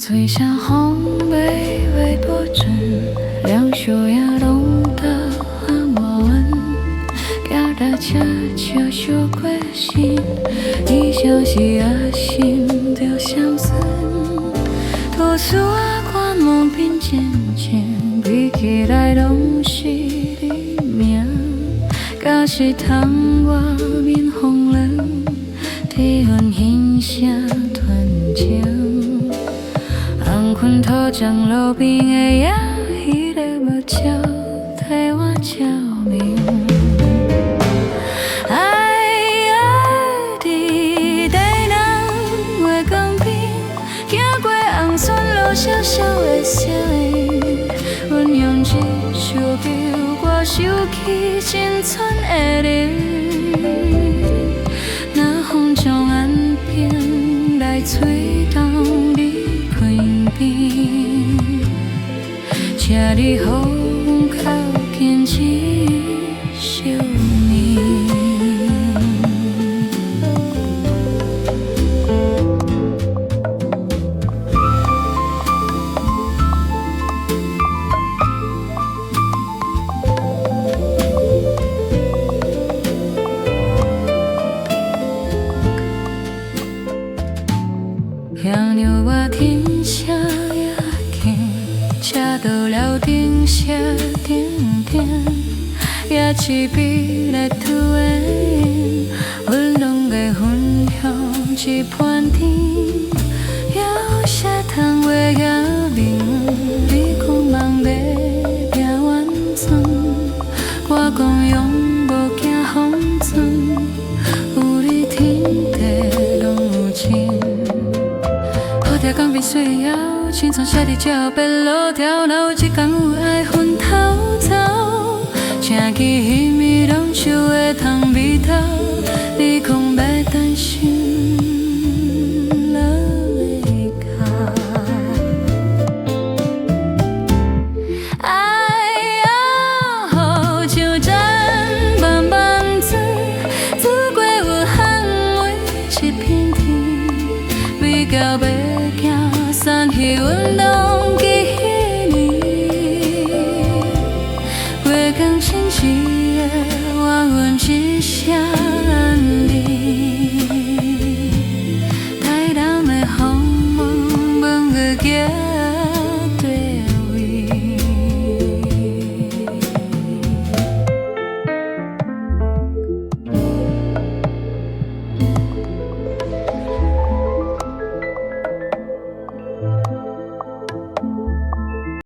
吹向红北微波阵，两手也拢得阿莫稳，行到这就小过身，你像是阿心着相思，多数啊看梦变渐渐，比起来拢是你名，假使通我面红人，体温欣声团情。红昏土墙路边的夜，迄个目睭替我照明。爱伫台南月光边，行过红线路，小小的声音，阮用一首旧歌收起青春的你。若风将岸边来吹动你。请你予阮靠近一小暝。听着我天声也轻，车到了灯色点点，也一笔来突然，阮拢会分享一片天，有些通话也明，你讲梦要拼完整，我讲永无惊风尘，有你天地拢有情。条港边水摇，青葱写伫这白路条，若有一天有爱分头走，请记彼暝拢手会通味道，你讲要等谁？